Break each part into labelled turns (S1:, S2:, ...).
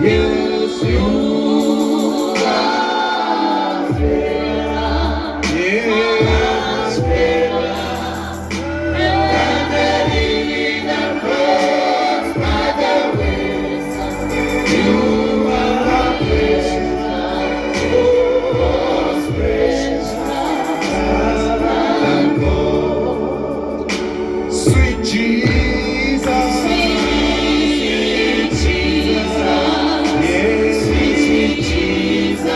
S1: Yes, you are fairer. Yes, fairer. And the lily that grows by the wayside. You are precious, most precious than gold. Sweet Jesus. Sweet Jesus. Yes, sweet Jesus.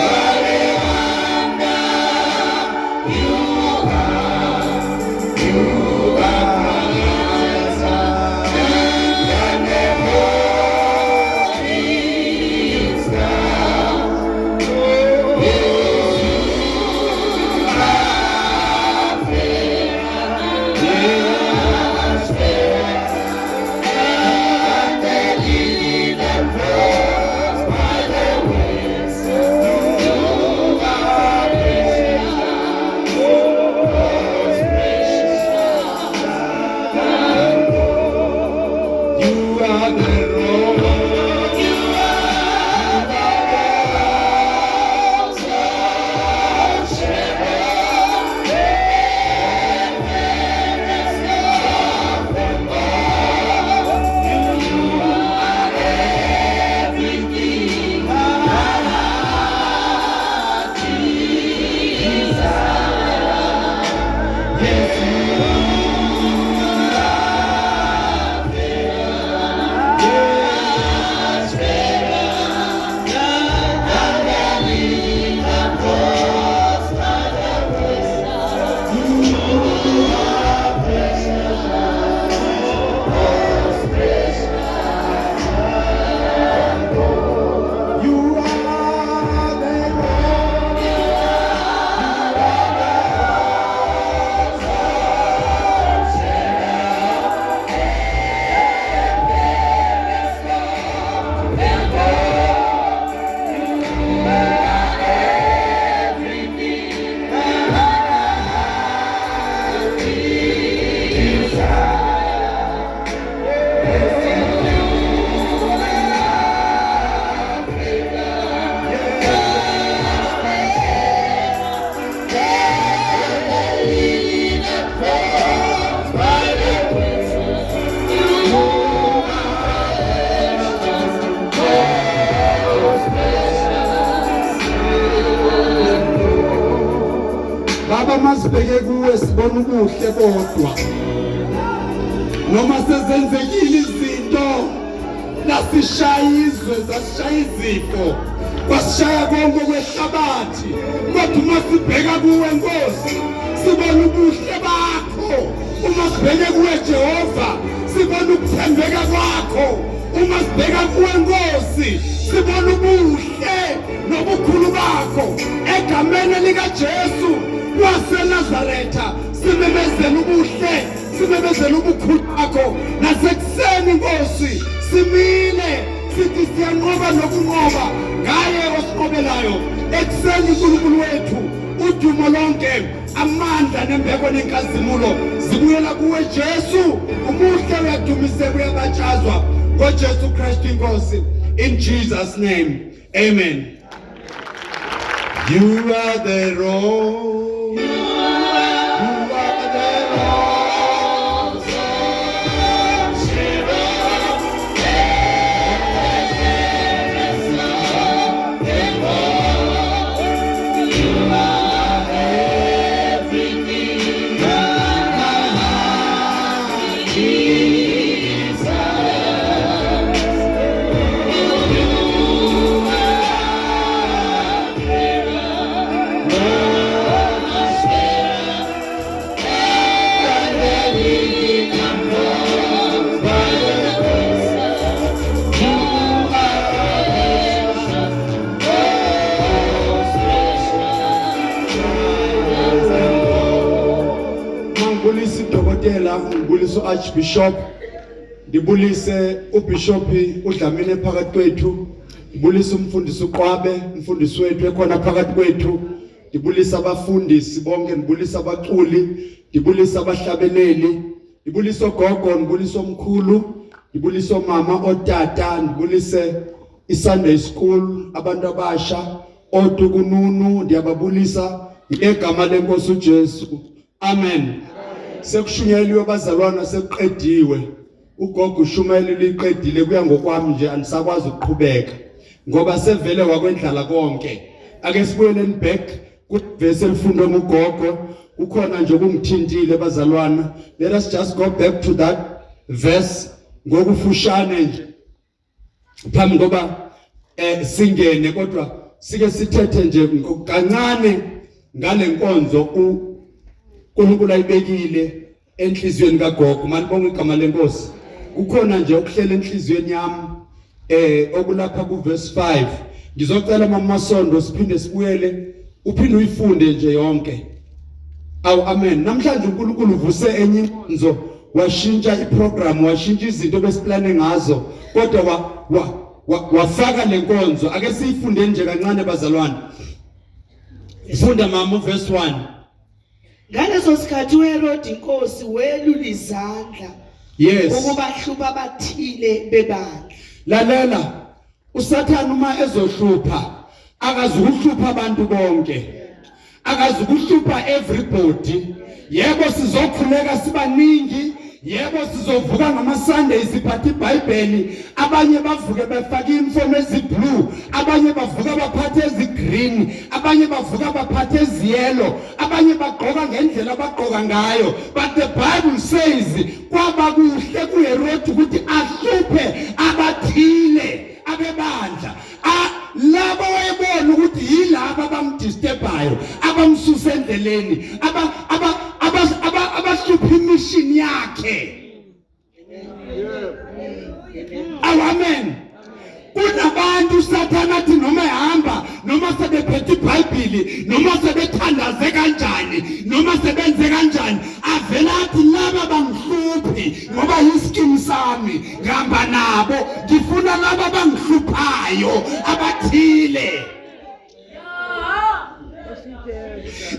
S1: What a wonder you are. You are greater than the morning star.
S2: Baba masibheke kuwe sibona ubuhle kodwa noma sezenzekile izinto nasishaya izwe zasishaya izifo kwasishaya konke kwehlabathi kodwa uma sibheka kuwe Nkosi sibona ubuhle bakho uma sibheke kuwe Jehova sibona ukuthembeka kwakho uma sibheka kuwe Nkosi sibona ubuhle nobukhulu bakho egameni lika Jesu waseNazaretha simemezela ubuhle simemezela ubukhulu bakho nasekuseni Nkosi simile sithi siyanqoba nokunqoba ngaye osiqobelayo ekuseni uNkulunkulu wethu udumo lonke amandla nembeko nenkazimulo zibuyela kuwe Jesu umuhle uyadumiseka uyabatshazwa ngoJesu Kristu Inkosi in Jesus name amen. You are the road. You are the road.
S1: You are everything.
S2: Ngibulisa uDokotela, ngibulisa uArchbishop, ngibulise uBishop uDlamini phakathi kwethu, ngibulisa umfundisi uQwabe, umfundisi wethu ekhona phakathi kwethu, ngibulisa abafundisi bonke, ngibulisa abaculi, ngibulisa abahlabeleli, ngibulisa ogogo, ngibulisa omkhulu, ngibulise omama otata ngibulise iSunday school abantu abasha odukununu ndiyababulisa ngegama lenkosi uJesu amen sekushunyeliwe bazalwana sekuqediwe ugogo uShumayeli liqedile kuya ngokwami nje anisakwazi ukuqhubeka ngoba sevele wakwendlala konke ake sibuyeleni back kuverse elifundwe ngugogo ukhona nje okungithintile bazalwana let us just go back to that verse ngokufushane nje phambi ngoba singene kodwa sike sithethe nje kancane ngalenkonzo uNkulunkulu ayibekile enhlizweni kaGogo manibonga igama lenkosi kukhona nje ukuhlela enhlizweni yami okulapha kuverse 5 ngizocela mamasondo siphinde sibuyele uphinde uyifunde nje yonke awu amen namhlanje uNkulunkulu uvuse enye inkonzo washintsha iprogram washintsha izinto besiplane ngazo kodwa wafaka lenkonzo ake siyifunde nje kancane bazalwane ifunda mama verse 1
S3: ngaleso sikhathi uHerodi inkosi welula izandla
S2: yes
S3: ukubahlupha abathile bebandla
S2: lalela uSathane uma ezohlupha akazukuhlupha abantu bonke akazukuhlupha everybody yebo sizokhuleka sibaningi yebo sizovuka ngama-Sundays siphatha iBhayibheli abanye bavuke befake uniform eziblue abanye bavuka baphathe ezigreen abanye bavuka baphathe eziyellow abanye bagqoka ngendlela abagqoka ngayo but the Bible says kwaba kuhle kuHerodi ukuthi ahluphe abathile abebandla labo wayebona ukuthi yilabo abamdisturbayo abamsusa endleleni abahlupha imission yakhe amen kunabantu uSathane athi noma ehamba noma sebephethe iBhayibheli noma sebethandaze kanjani noma sebenze kanjani avela athi laba bangihluphi ngoba yiskim sami ngihamba nabo ngifuna laba bangihluphayo abathile.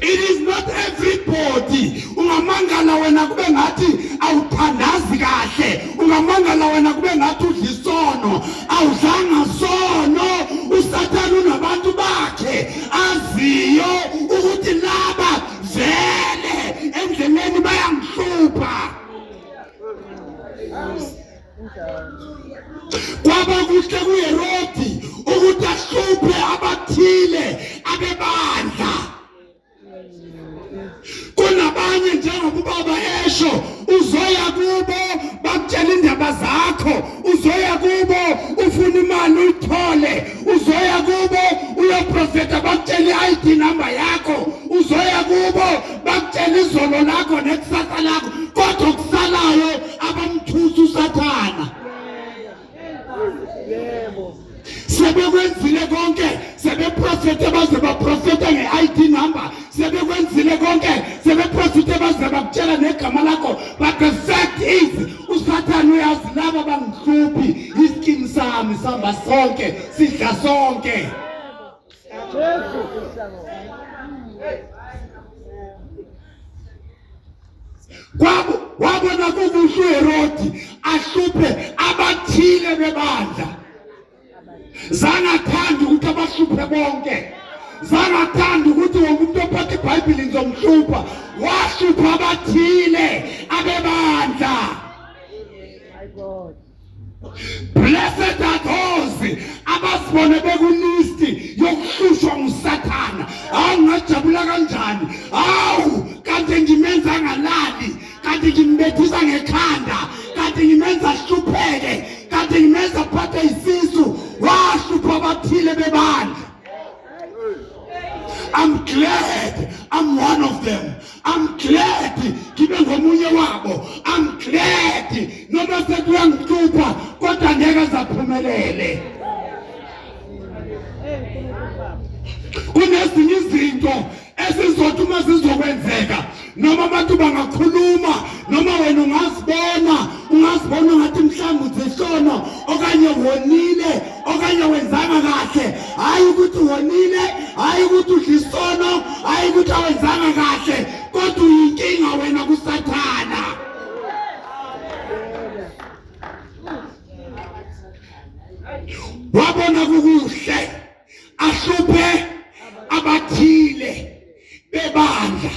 S2: It is not everybody. Ungamangala wena kube ngathi awuthandazi kahle. Ungamangala wena kube ngathi udla isono. Awudlanga sono. uSathane unabantu bakhe aziyo ukuthi laba vele endleleni bayangihlupha. Kwaba kuhle kuHerodi ukuthi ahluphe abathile abebandla. Kunabanye njengoba ubaba esho uzoya kubo bakutshela indaba zakho uzoya kubo ufuna imali uyithole uzoya kubo uyoprofeta bakutshela iID number yakho uzoya kubo bakutshela izolo lakho nekusasa lakho kodwa kusalayo abamthusa uSathane. Yebo sebekwenzile konke sebeprofete baze baprofeta ngeID number sebekwenzile konke sebeprofete baze bakutshela negama lakho but the fact is uSathane uyazi laba bangihluphi iskin sami samba sonke sidla sonke. Wabona kubuhle uHerodi ahluphe abathile bebandla. Zangathanda ukuthi abahluphe bonke. Zangathanda ukuthi wonke umuntu ophathe iBhayibheli ngizomhlupha. Wahlupha abathile abebandla. My God. Blessed are those abasibone bekulisti yokuhlushwa nguSathane. Ngajabula kanjani? Kanti ngimenza ngalali, kanti ngimbethisa ngekhanda, kanti ngimenza hlupheke, kanti ngimenza phathe isisu, wahlupha abathile bebandla. I'm glad I'm one of them. I'm glad ngibe ngomunye wabo. I'm glad noma sekuyangihlupha kodwa ngeke zaphumelele. Kunezinye izinto esizothi uma sizokwenzeka noma abantu bangakhuluma noma wena ungazibona ngathi mhlawumbe uzihlona okanye wonile okanye wenzanga kahle hayi ukuthi wonile hayi ukuthi udlisono hayi ukuthi awenzanga kahle kodwa uyinkinga wena kuSathane. wabona kukuhle ahluphe abathile bebandla,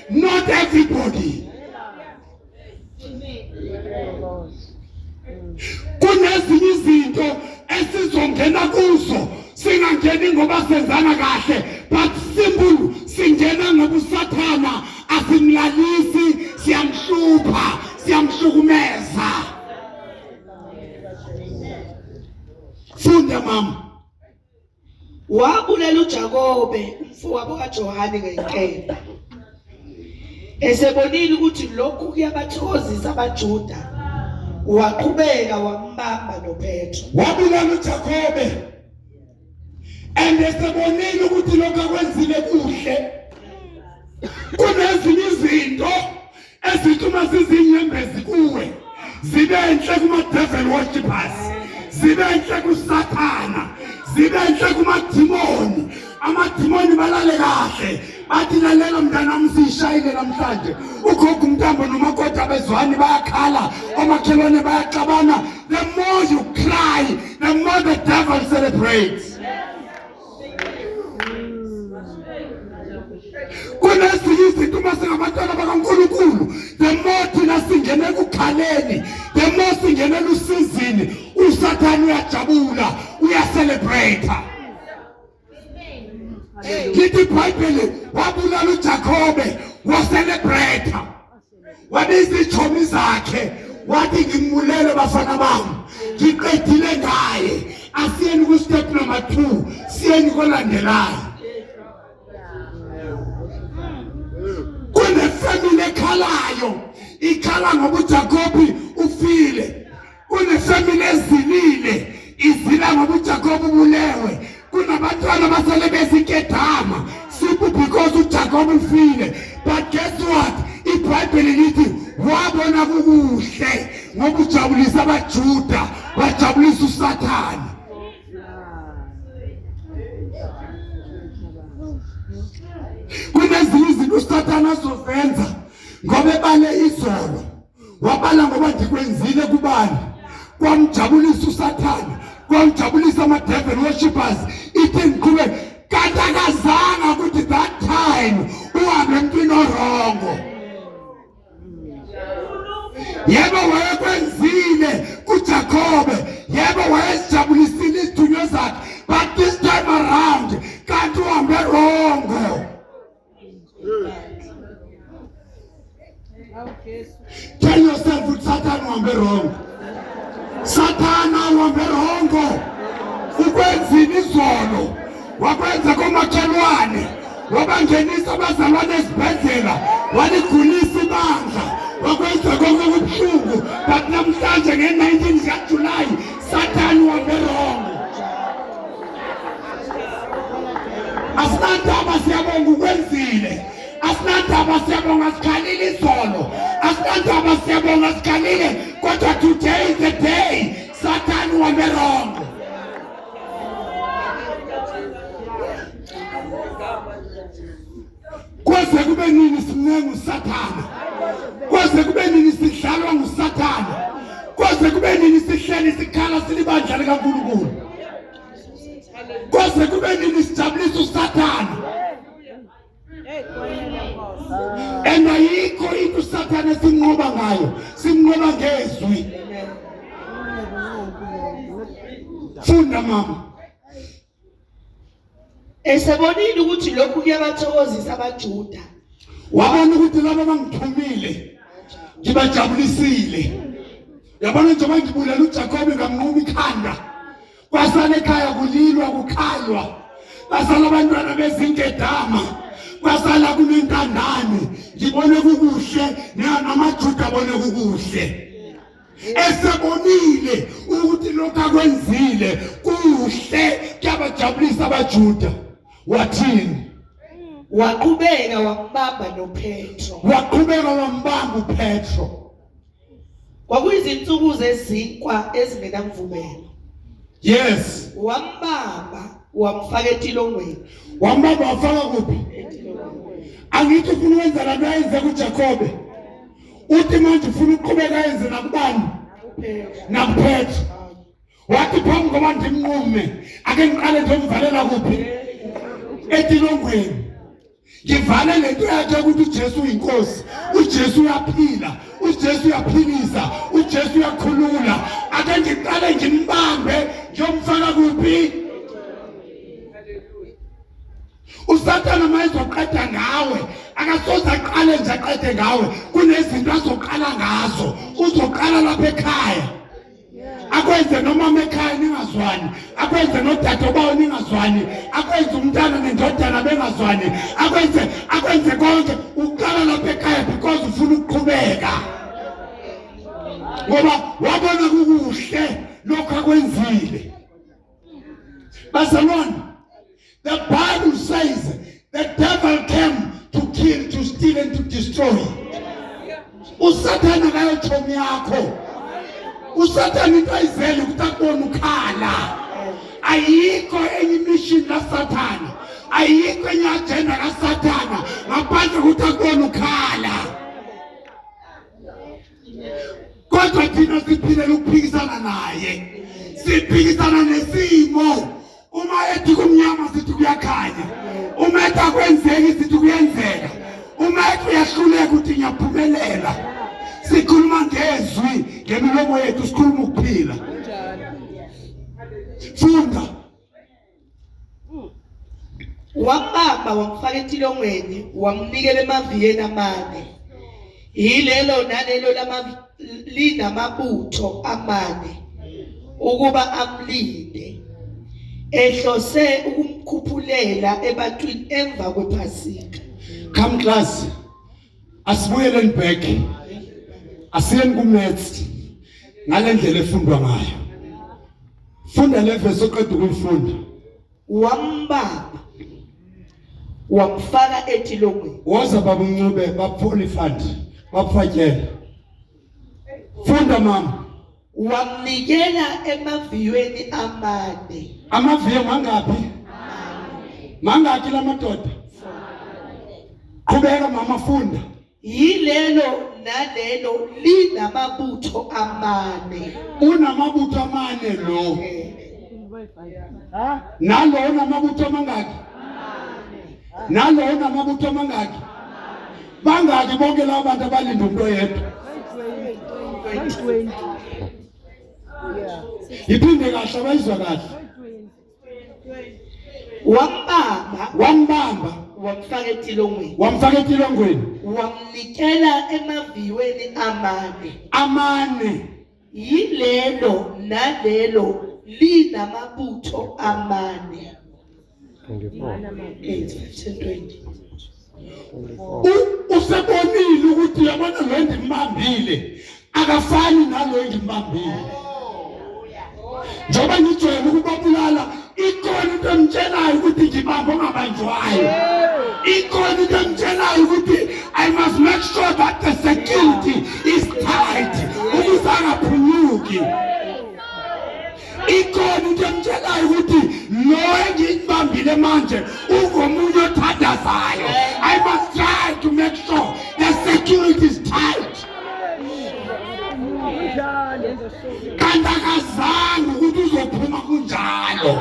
S2: not everybody. Kunezinye izinto esizongena kuzo singangeni ngoba senzana kahle, but simple singena ngoba usathana asimlalisi, siyamhlupha, siyamhlukumeza. Funda mama.
S3: Wabulela uJakobe umfowabo kaJohane ngenkemba. Esebonile ukuthi lokhu kuyabathokozisa abaJuda, waqhubeka wambamba noPetro.
S2: Wabulela uJakobe and esebonile ukuthi lokhu akwenzile kuhle. Kunezinye izinto ezithuma sizinyembezi kuwe, zibe enhle kuma devil worshippers, zibe enhle kuSathana, zibe enhle kumadimoni. Amadimoni balale kahle, bathi lalela mntana msishayile namhlanje. Ugogo umntambo nomakoti abezwani bayakhala, omakhelwane bayaxabana. The more you cry, the more the devil celebrates. Kunezinye izinto masingabantwana bakaNkulunkulu, the more thina singene kukhaleni, the more singene lusizini, uSathane uyajabula, uyacelebrate. Lithi iBhayibheli wabulala uJakobe wacelebrate. Wabiza ichomi zakhe wathi ngimulele bafana bami, ngiqedile ngaye, asiyeni ku step number 2, siyeni kolandelayo. Kune family ekhalayo, ikhala ngoba uJakobe ufile. Kune family ezilile, izila ngoba uJakobe ubulewe. Kunabantwana basale besiketama simply because uJakobe ufile. But guess what? iBhayibheli lithi wabona kukuhle ngoba ujabulisa abaJuda, wajabulisa uSathane. Kunezinye izinto uSathane azozenza ngoba ebale izolo, wabala ngoba ndikwenzile kubani, kwamjabulisa uSathane, kwamjabulisa ama-devil worshippers. Ithi ngiqhube kanti akazanga ukuthi that time uhambe emntwini orongo. Yebo wayekwenzile kuJakobe, yebo wayezijabulisile izithunywa zakhe, but this time around kanti uhambe rongo. Tell yourself ukuthi Sathane uhambe rongo. Sathana uhambe rongo. Ukwenzile izolo, wakwenza komakhelwane, wabangenisa abazalwane esibhedlela, waligulisa ibandla, wakwenza konke kubuhlungu. But namhlanje nge-19 kaJulayi Sathane uhambe rongo. Asinandaba siyabonga ukwenzile, asinandaba siyabonga sikhalile izolo, asinandaba siyabonga sikhalile, kodwa today is the day Sathane uhambe rongo. Kwaze kube nini simnenga uSathane, kwaze kube nini sidlalwa nguSathane, kwaze kube nini sihleli sikhala silibandla likaNkulunkulu, kwaze kube nini sijabulisa uSathane. And ayikho into uSathane simnqoba ngayo, simnqoba ngezwi. Funda mama.
S3: Esebonile ukuthi lokhu kuyabathokozisa abaJuda,
S2: wabona ukuthi laba abangithumile ngibajabulisile. Yabona njengoba ngibulela uJakobe ngamnquma ikhanda, kwasala ekhaya kulilwa kukhalwa, basala abantwana bezingedama, kwasala kunentandane. Ngibone kukuhle namaJuda abone kukuhle. Esebonile ukuthi lokhu akwenzile kuhle kuyabajabulisa abaJuda, wathini?
S3: waqhubeka wambamba noPetro.
S2: Waqhubeka wambamba uPetro.
S3: Kwakuyizinsuku zezinkwa ezingenamvubelo.
S2: Yes.
S3: Wambamba wamfaka etilongweni.
S2: Wambamba wafaka kuphi? Angithi ufuna ukwenza lanto ayenze kuJakobe. Uthi manje ufuna ukuqhubeka ayenze nakubani?
S3: uPetro.
S2: NakuPetro. Wathi phambi ngoba ndimnqume ake ngiqale ndomvalela kuphi etilongweni ngivale lento yakhe ukuthi uJesu uyinkosi uJesu uyaphila uJesu uyaphilisa uJesu uyakhulula ake ngiqale ngimbambe ngiyomfaka kuphi uSathane mayezoqeda ngawe akasoze aqale nje aqede ngawe kunezinto azoqala ngazo uzoqala lapha ekhaya akwenze nomama ekhaya ningazwani akwenze nodadewabo ningazwani akwenze umntana nendodana bengazwani akwenze konke uqala lapha ekhaya because ufuna ukuqhubeka ngoba wabona kukuhle lokho akwenzile bazalwane. The Bible says the devil came to kill, to steal and to destroy. Usathane akayotshomi yakho uSathane into ayizele ukuthi akubone ukhala ayikho enye mission kaSathane ayikho enye agenda kaSathane ngaphandle ukuthi akubone ukhala kodwa thina siphilela ukuphikisana naye siphikisana nesimo uma ethi kumnyama sithi kuyakhanya uma ethi akwenzeki sithi kuyenzeka uma ethi uyahluleka ukuthi ngiyaphumelela sikhuluma ngezwi ngemilomo yethu sikhuluma ukuphila funda
S3: wambamba wamfaka etilongweni wamnikela emaviyeni amane yilelo nalelo linamabutho amane ukuba amlinde ehlose ukumkhuphulela ebantwini emva kwePhasika.
S2: Come class asibuyeleni back asiyeni kuMaths ngalendlela efundwa ngayo funda le verse oqeda ukufunda
S3: wambamba wamfaka etilongweni
S2: woza babumncube bapholifant baphatyela funda mama
S3: wamnikela emaviyweni amane
S2: amaviyo mangaphi la madoda qhubeka mama funda
S3: yilelo nalelo linamabutho amane
S2: unamabutho amane lo nalo unamabutho mangaki nalo unamabutho mangaki bangaki bonke labo bantu abalinda umuntu oyedwa iphinde kahle abayizwa kahle wambamba
S3: wamfaka etilongweni wamnikela emaviyweni amane yilelo nalelo linamabutho amane 8:20
S2: usebonile ukuthi yabona lo endimbambile akafani nalo engimbambile njoba ngijwayele ukubabulala ikhona into emtshelayo ukuthi ngibamba ongabanjwayo ikhona into emtshelayo ukuthi I must make sure that the security is tight ukuze angaphunyuki ikhona into emtshelayo ukuthi lo engibambile manje ungomunye othandazayo I must try to make sure the security is tight kanti akazange ukuthi uzophuma kunjalo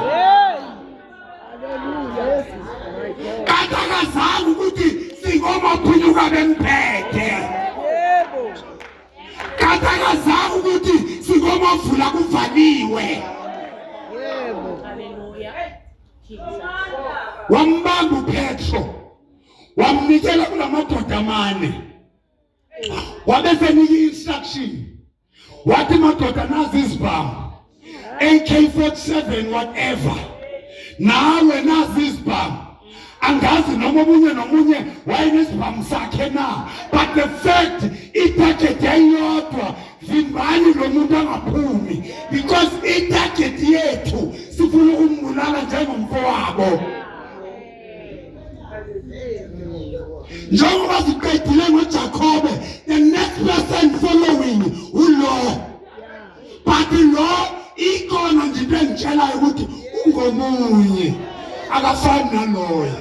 S2: kanti akazange ukuthi singomaphunyuka bemphethe kanti akazange ukuthi singomavula kuvaliwe wambamba uPetro wamnikela kulamadoda amane wabesenika instruction wathi madoda nazi izibhamu AK-47 whatever nawe nazi izibhamu angazi noma nomunye wayenesibhamu sakhe na but the fact itarget yayodwa vimbani lo muntu angaphumi because itarget yethu sifuna ukumbulala njengomfowabo njengoba siqedile ngoJacobe the next person following ulo but lo ikhona nje into engitshelayo ukuthi ungomunye akafani naloyo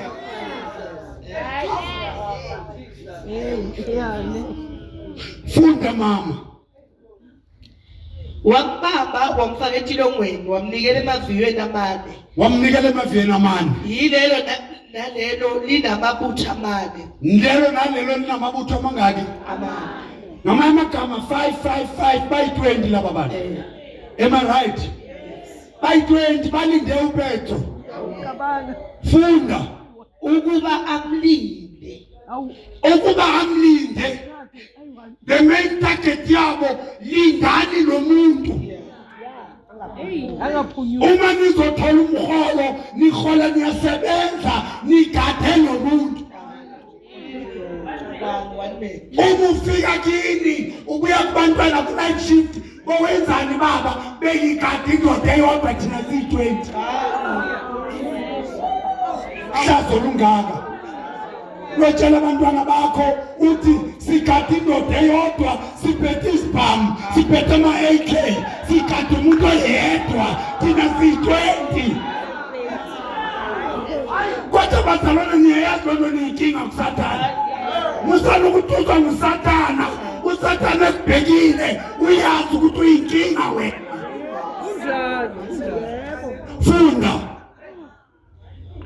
S2: funda mama
S3: wambamba wamfaka etilongweni wamnikela emaviyweni amane
S2: wamnikela emaviyweni amane
S3: yilelo nalelo linamabutho amane
S2: nalelo linamabutho amangaki
S3: amane
S2: ngamanye amagama 555 by 20 laba bantu am I right by 20 balinde uPetro funda
S3: ukuba amlinde
S2: the main target yabo lindani lo muntu uma nizothola umholo nihola niyasebenza nigade lo muntu uma ufika kini ubuya kubantwana ku night shift bowenzani baba beyigade indoda eyodwa thina siyi-20 hlazo lungaka lotshela abantwana bakho uthi sigade indoda eyodwa siphethe isibhamu siphethe ama-AK sigade umuntu oyedwa thina siyi-20 kodwa bazalwane niyayazi lento niyinkinga kusathana musana ukuthi uzwa ngusathana usathana ekubhekile uyazi ukuthi uyinkinga wena funda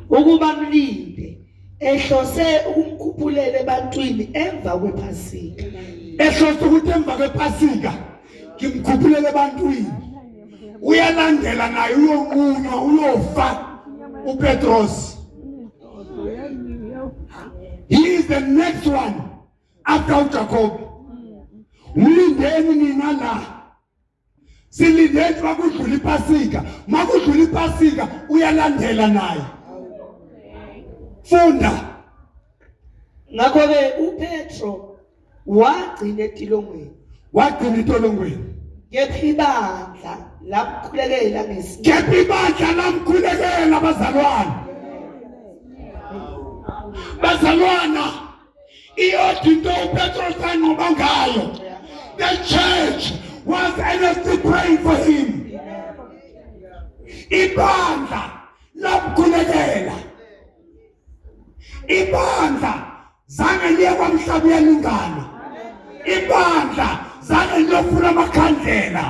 S3: ukuba amlinde ehlose ukumkhuphulela ebantwini emva kwePhasika
S2: ehlose ukuthi emva kwePhasika ngimkhuphulele ebantwini uyalandela naye uyomunywa uyofa uPetros. He is the next one after Jacob. Mlindeni nina la silindeni makudlula iPhasika makudlula iPhasika uyalandela naye funda
S3: ngakho ke uPetro wagcina etilongweni kepha ibandla lamkhulekela
S2: bazalwana iyodwa into uPetro sanqoba ngayo. The church was earnestly praying for him. Ibandla lamkhulekela. Ibandla zange liye kwamhlaba uyalingana. Ibandla zange liyofuna amakhandlela.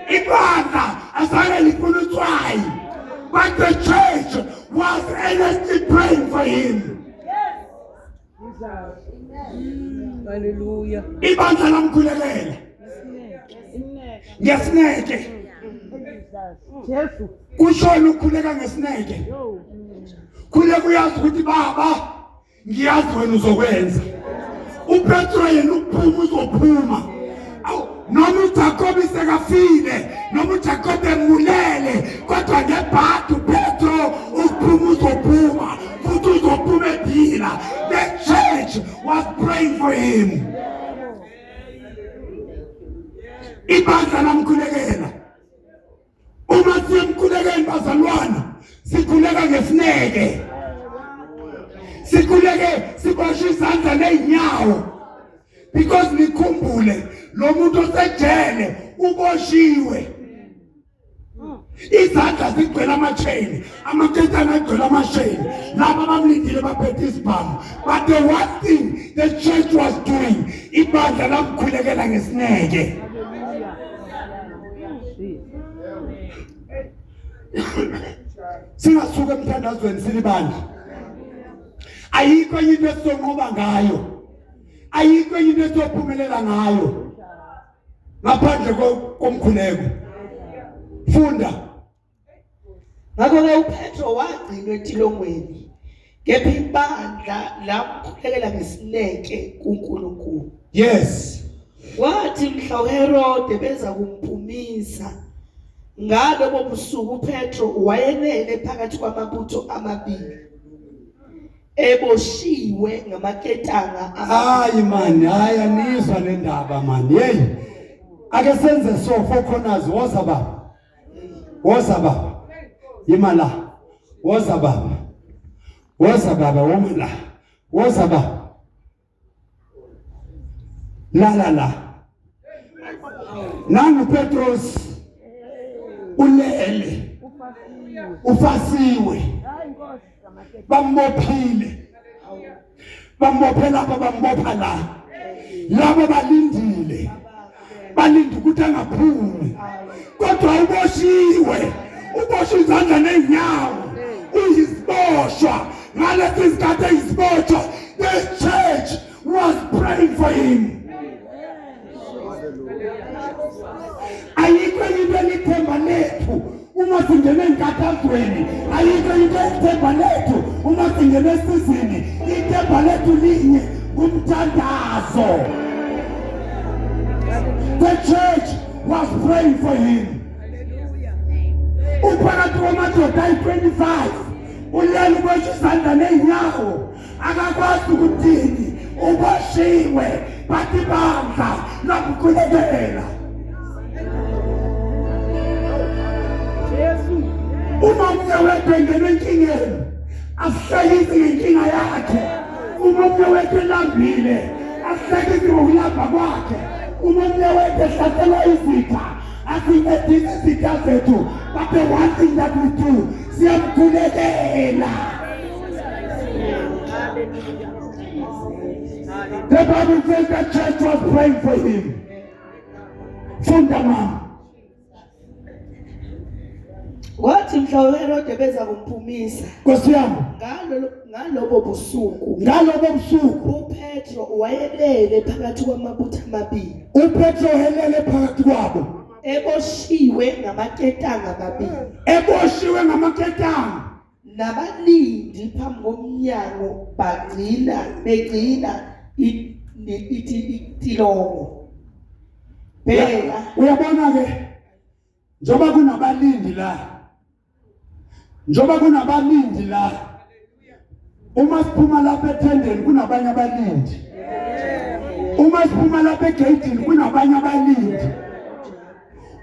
S2: Ibandla azange lifuna utswayi. But the church was earnestly praying for him.
S4: Hallelujah.
S2: Ibandla lamkhulekela. Ngesineke.
S4: Jesu.
S2: Kushona ukukhuleka ngesineke. Khuleka uyazi ukuthi baba ngiyazi wena uzokwenza. uPetro yena uphuma uzophuma. Noma uJacob sekafile, noma uJacob emulele, kodwa ngebhadi uPetro uphuma uzophuma, futhi uzophuma ephila. The church was praying for him. Ibandla lamkhulekela. Uma siyamkhulekela bazalwana, sikhuleka ngesineke. Sikhuleke sibashe izandla neenyawo. Because nikhumbule lo muntu osejele uboshiwe. Izandla zigcwele ama-chain, amaketana agcwele ama-chain. Laba abamlindile baphethe isibhamu. But the one thing the church was doing, ibandla lamkhulekela ngesineke. Singasuka emthandazweni silibandla. Ayikho into esonqoba ngayo. Ayikho into esophumelela ngayo. Ngaphandle komkhuleko. Funda.
S3: ngakho ke uPetro wagcinwa etilongweni kepha ibandla lamkhulekela ngesineke kuNkulunkulu.
S2: Yes.
S3: Wathi mhla uHerode beza kumphumisa ngalobo busuku uPetro wayenele phakathi kwamabutho amabili eboshiwe ngamaketanga
S2: Hayi man, hayi anizwa nendaba man. Hey. Ake senze so four corners. Woza baba. Woza baba. Yimala. Woza baba. Woza baba womala. Woza baba. La. Nangu Petros ulele. Ufasiwe. Bambophile. Bambophe lapha bambopha la. Laba balindile. balinde ukuthi angaphumi kodwa uboshiwe uboshwe izandla neenyawo uyisiboshwa ngalesi sikhathi eyisiboshwa the church was praying for him. Ayikho into elithemba lethu uma singene enkathazweni, ayikho into elithemba lethu uma singene esizini, ithemba lethu linye kumthandazo. The church was praying for him. Uphakathi kwamadoda ayi-25 ulele uboshe izandla neenyawo akakwazi ukuthini uboshiwe bathi bandla lokukhulekela. Uma umnye wethu engene enkingeni asihlekisi ngenkinga yakhe. Uma umnye wethu elambile asihlekisi ngokulamba kwakhe. Uma umnye wethu ehlaselwa izitha asincedise izitha zethu. But the one thing that we do siyamkhulekela. The Bible says the church was praying for him. Funda mama.
S3: Wathi mhla uHerode beza kumphumisa
S2: Nkosi yami,
S3: ngalobo busuku uPetro wayelele phakathi kwamabutho amabili.
S2: uPetro helele phakathi kwabo.
S3: Eboshiwe ngamaketanga amabili.
S2: Eboshiwe ngamaketanga.
S3: Nabalindi phambi komnyango begcina itilongo. Bheka
S2: Uyabona ke njoba kunabalindi la. Uma siphuma lapha ethendeni kunabanye abalindi. Uma siphuma lapha egate kunabanye abalindi.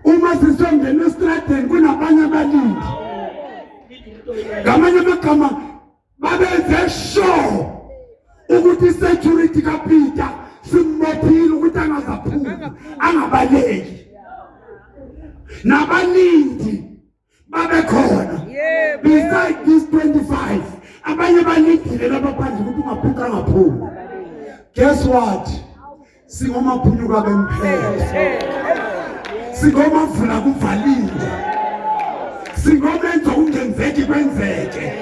S2: Uma sisongena estradeni kunabanye abalindi. Ngamanye amagama babenze sure ukuthi security kaPeter simbophile ukuthi angazaphuma angabaleki. Nabalindi babekhona. Beside this 25 abanye balindile lapha phandle ukuthi ungaphuka ngaphuma. Guess what? Singomaphunyuka bemphele. Singomavula kuvalile. Singomenza ungenzeki kwenzeke.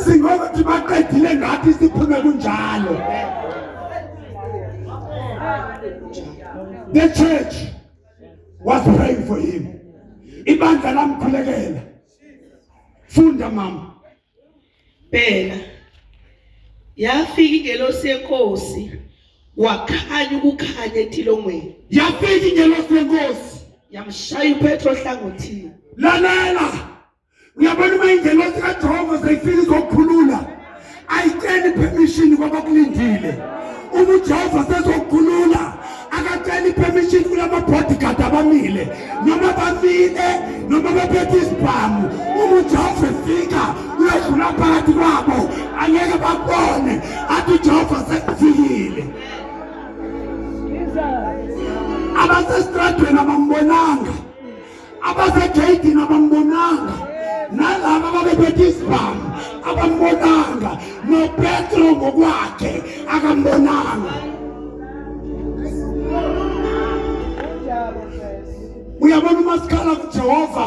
S2: Singokuthi baqedile ngathi siphume kunjalo. The church was praying for him. Ibandla lamkhulekela. Funda mama.
S3: Bheka yafika ingelosi yenkosi wakhanya ukukhanya etilongweni.
S2: Yafika ingelosi yenkosi
S3: Yamshaya uPetro ohlangothini.
S2: lalela. Uyabona uma ingelosi kaJehova seyifika izokukhulula ayiceli permission kwabakulindile. Uma uJehova sezokukhulula akaceli permission kulama bodyguard abamile noma bamile noma baphethe isibhamu. Uma uJehova efika uyadlula phakathi kwabo angeke babone athi uJehova sekufikile. Abasestradweni abambonanga, abasegeyidini abambonanga, nalabo ababephethe isibhamu abambonanga, noPetro ngokwakhe akambonanga. Uyabona uma sikhala kuJehova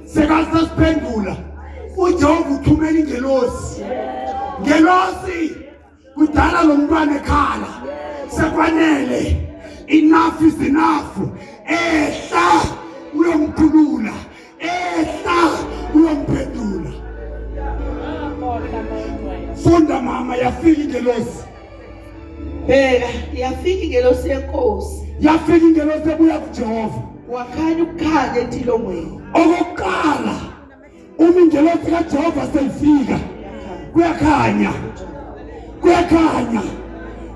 S2: sekasiphendula. uJehova uthumela ingelosi. Ngelosi kudala lo mntwana ekhala sekwanele. Enough is enough. Ehla uyomkhulula. Ehla uyomphendula. Funda mama yafika ingelosi.
S3: Bheka yafika ingelosi yenkosi.
S2: Yafika ingelosi ebuya kuJehova.
S3: Wakhanya ukukhanya etilongweni.
S2: Okokuqala uma ingelosi kaJehova seyifika kuyakhanya.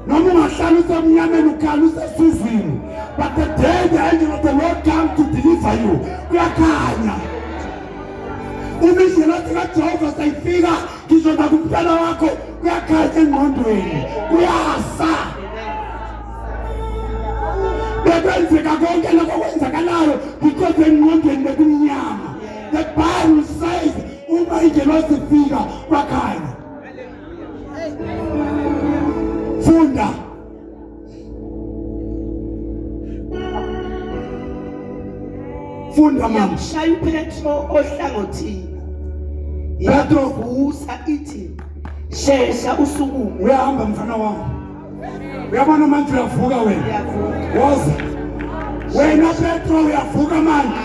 S2: Noma ungahlala usemnyameni ukhala usesizini, but the day the angel of the Lord comes to deliver you kuyakhanya. Uma ingelosi kaJehova seyifika ngisho nakumpela wakho kuyakhanya engqondweni kuyasa. Bekwenzeka konke lokho kwenzakalayo because engqondweni bekumnyama. The Bible says uma ingelosi ifika kuyakhanya. Funda. Funda mama.
S3: Yamshaya uPetro ohlangothini.
S2: Petro.
S3: Yavusa ithi shesha usukume.
S2: Uyahamba mfana wami. Uyabona manje uyavuka wena.
S3: Yavuka.
S2: Woza. Wena Petro uyavuka manje.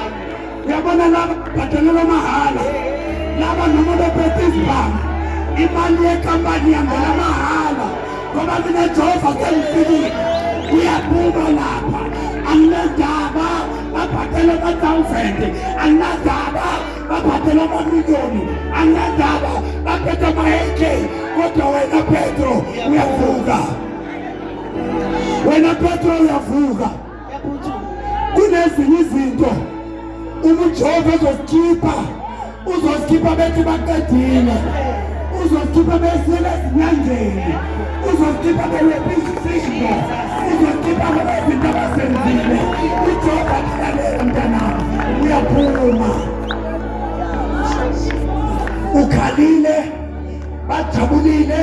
S2: Uyabona laba bhadelela mahala. Laba noma bephethe izibanga. Imali yekampani yangena mahala. Ngoba mina Jehova sengifikile. Uyaphuma lapha. Anginandaba babhathele ama-1,000. Anginandaba babhathele ama-million. Anginandaba baphethe ama-AK. Kodwa wena Petro uyavuka. Wena Petro uyavuka. Kunezinye izinto uJehova uzosikhipha bethi baqedile. Uzosikhipha besile ezinyangeni. Uzosikhipha belephi izinto. Uzosikhipha bezinto abasenzile. uJehova uyalela mntanami. Uyaphuma. Ukhalile, bajabulile,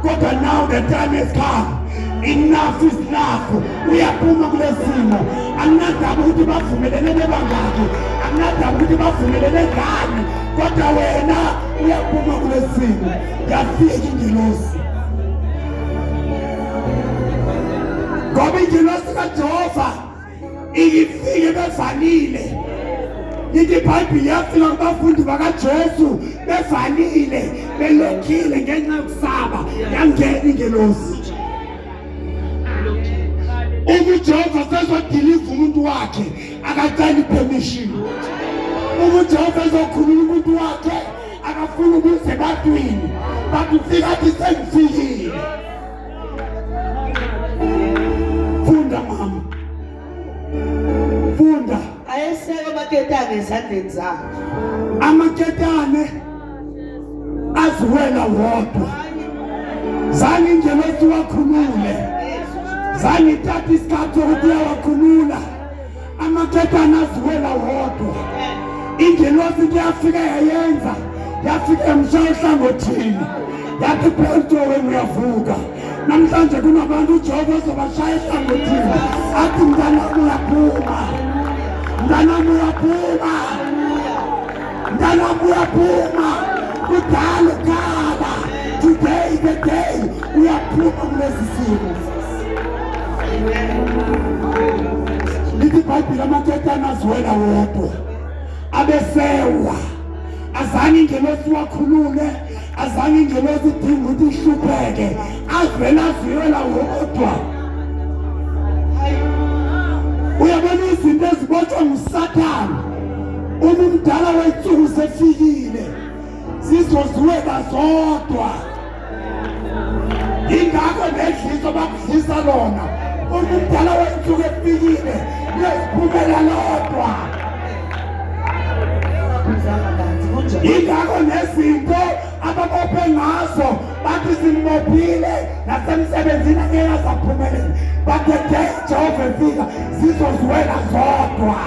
S2: kodwa now the time has come. Enough is enough. Uyaphuma kulesimo. Anginandaba ukuthi bavumelene nebangaki. Anginandaba ukuthi bavumelene ngani. Kodwa wena uyaphuma kulesimo. Yafika ingelosi. Ngoba ingelosi kaJehova ifike bevalile. Lithi iBhayibheli yafika kubafundi bakaJesu bevalile, belokhile ngenxa yokusaba. Yangena ingelosi. uJehova sezodiliva umuntu wakhe akacela permission. uJehova ezokhulula umuntu wakhe akafuna ukuze ebantwini bakufika athi sengifikile. Funda mama, funda.
S3: Ayeseke amaketane ezandleni zakhe.
S2: Amaketane aziwela wodwa. Zange ingelosi wakhulule. Zange ithathe isikhathi ukuthi uyawakhulula. Amaketane aziwela wodwa. Ingelosi kuyafika yayenza. Yafika emshaya ehlangothini. Yathi Petro wena uyavuka. Namhlanje kunabantu uJehova ozobashaya ehlangothini. Athi mntanami uyaphuma. Mntanami uyaphuma. Mntanami uyaphuma. Kudala ukhala. Today the day uyaphuma kulesi simo. Lithi iBhayibheli amaketane aziwela wodwa. Abesewa. Azange ingelosi wakhulule. Azange ingelosi idinga ukuthi ihlupheke. Avela aziwela wodwa. Uyabona izinto ezibotshwa nguSathane. Umdala wensuku sefikile. Sizoziwela zodwa. Ingakho nedliso bakudlisa lona. Umdala wensuku efikile. Lesiphumela lodwa. Ingakho nezinto ababophe ngazo bathi simbophile nasemsebenzini angeke asaphumelele. But the day Jehova efika sizoziwela zodwa.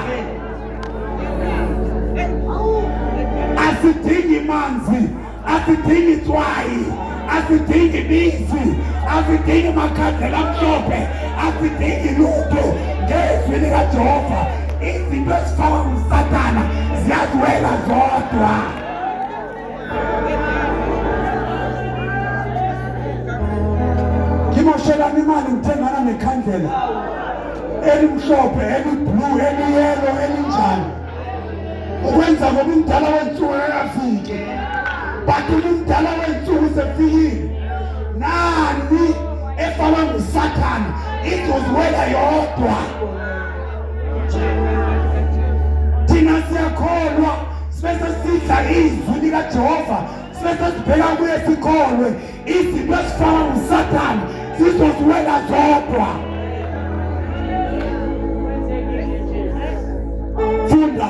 S2: Asidingi manzi, asidingi tswayi, asidingi bisi, asidingi makhandlela amhlophe, asidingi lutho. Ngezwi likaJehova izinto ezifakwa nguSathane ziyaziwela zodwa. Ngimoshelana imali ngithengana nekhandlela elimhlophe, eliblue, eliyelo, elinjani. Ukwenza ngoba umdala wensuku akafike. But umdala wensuku sefikile. Nani efakwa nguSathane izoziwela yodwa. Thina siyakholwa sibese sidla izwi likaJehova. Sibese sibheka kuye sikholwe. Izinto ezifakwa nguSathane zizoziwela zodwa. Funda.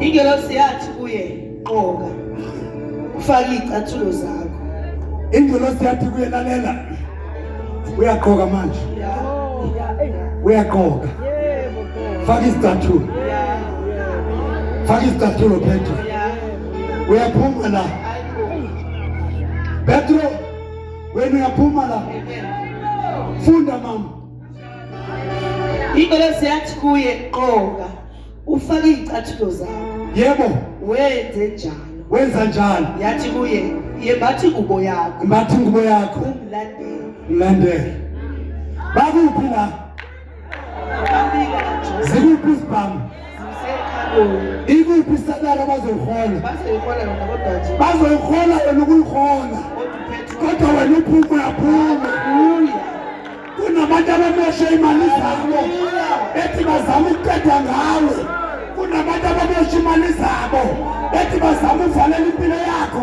S3: Ingelosi yathi kuye, "Qoka. Ufake izicathulo zakho."
S2: Ingelosi yathi kuye, lalela. Uyaqoka manje. Uyaqoka. Faka izicathulo. Faka izicathulo Petro. Uyaphuma la. Petro, wena uyaphuma la. Funda mama.
S3: Inkosi yathi kuye qoka ufake izicathulo zakho
S2: Yebo,
S3: wenze njalo.
S2: wenza njalo.
S3: Yathi kuye yembathi ingubo yakho
S2: Mbathi ingubo yakho,
S3: umlandele.
S2: mlandele. Bakuphi la?
S3: Bambika nje
S2: Zikuphi izibhamu?
S3: zisekhaloni.
S2: Ikuphi isalari abazoyihola?
S3: Bazoyihola wena kodwa nje
S2: Bazoyihola wena ukuyihola. Kodwa wena uphuma uyaphuma.
S3: Haleluya.
S2: Kunabantu abamoshe imali zabo bethi bazama ukuqeda ngawe. Kunabantu abamoshe imali zabo bethi bazama ukuvalela impilo yakho.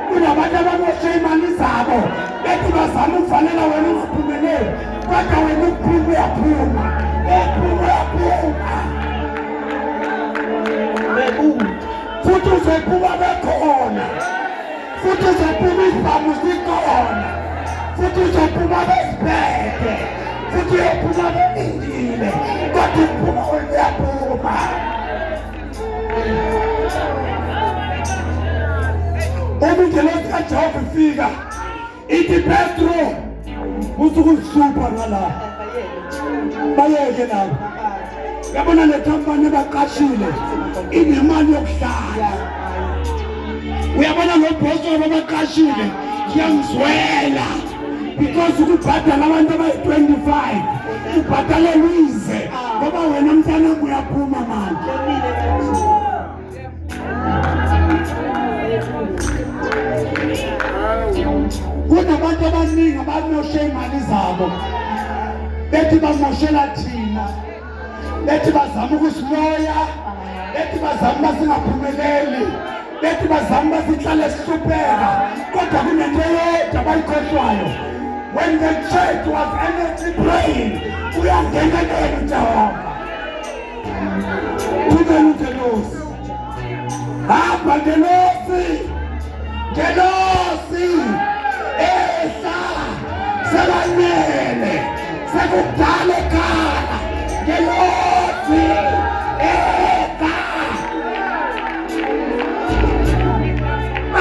S2: Kunabantu abamoshe imali zabo bethi bazama ukuvalela wena ungaphumeleli. Kodwa wena uphuma uyaphuma. Uphuma uyaphuma. Futhi uzophuma bekhona. Futhi uzophuma izibhamu zikhona. Futhi uzophuma besibheke. Futhi uyophuma belindile. Kodwa uphuma wena uyaphuma. Umungelosi kaJehova ifika. Ithi Petro, usukuhlupha ngala. Bayeke nabo. Yabona le company baqashile inemali yokuhlala. Uyabona lo boss abaqashile ngiyangizwela because ukubhadala abantu abayi-25 ubhadale Louise ngoba wena mntana uyaphuma manje. Kunabantu abaningi abamoshe imali zabo bethi bamoshela thina, bethi bazama ukusiloya, bethi bazama basingaphumeleli, bethi bazama basihlale sihlupheka. Kodwa kunento yodwa abayikhohlwayo. When the church was earnestly praying, uyangenelele uJehova. Kumele uNgelosi. Hamba Ngelosi. Ngelosi. Esa. Sebanele. Sekudala ekhaya. Ngelosi. Esa.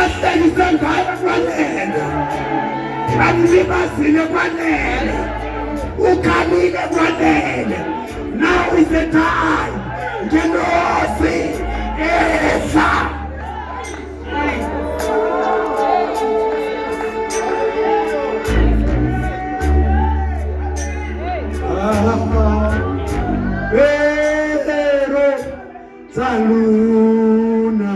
S2: Ahlekise ngayo kwanele. Amlibazile kwanele. Ukhalile kwanele. Now is the time. Ngelosi. Esa. Pero saluna.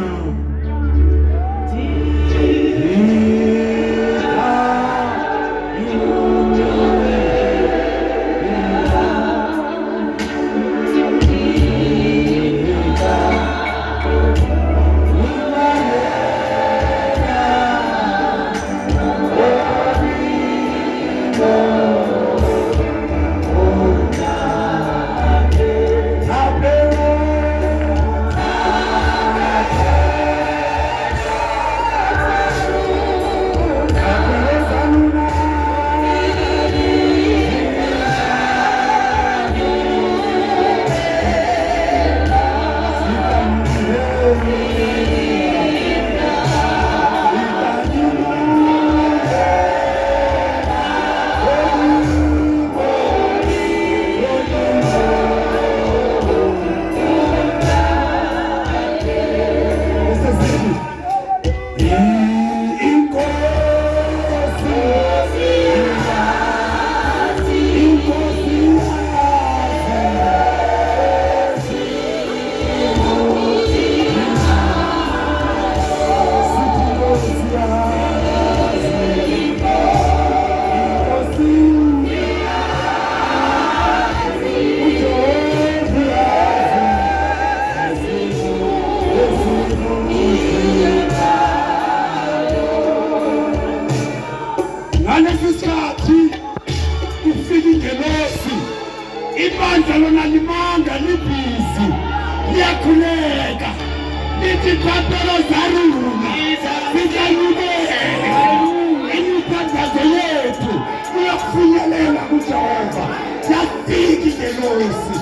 S2: Ibandla lona limanga libhizi liyakhuleka lithi Phaphela zaruna sizanyukela imithandazo yethu uyokufinyelela kuJehova. Yafika ingelosi.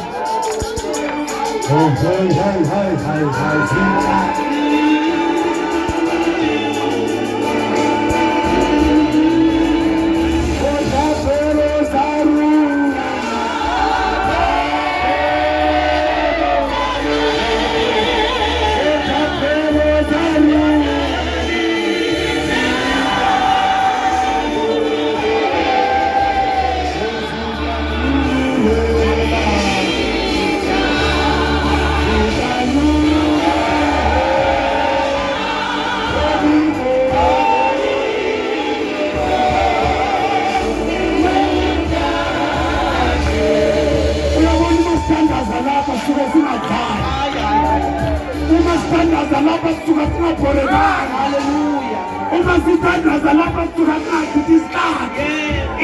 S2: uma sithandaza lapha sisuka singabhorekanga.
S3: Hallelujah.
S2: Uma sithandaza lapha sisuka singachithi isikhathi.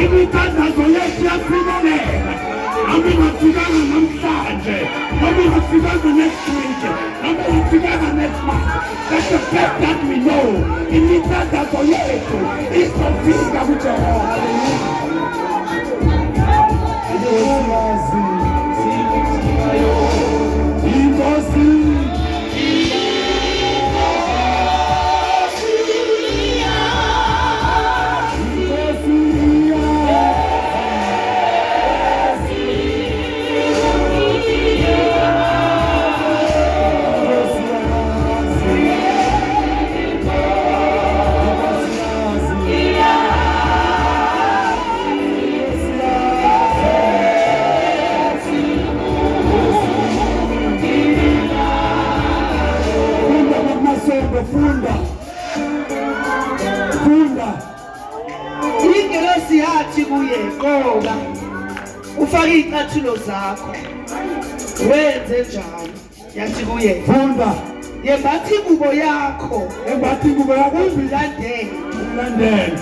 S2: Imithandazo yethu iyafinyelela. Noma ingafikanga namhlanje, noma ingafikanga next week, noma ingafikanga next month. That's the fact that we know. Imithandazo yethu izofika kuJehova. Inkosi, Inkosi. Funda.
S3: Ingelosi yathi kuye qoba ufake izicathulo zakho wenze njalo. Yathi kuye
S2: Funda.
S3: yembathi ingubo yakho
S2: Embathi ingubo yakho
S3: uzilandele.
S2: ulandele.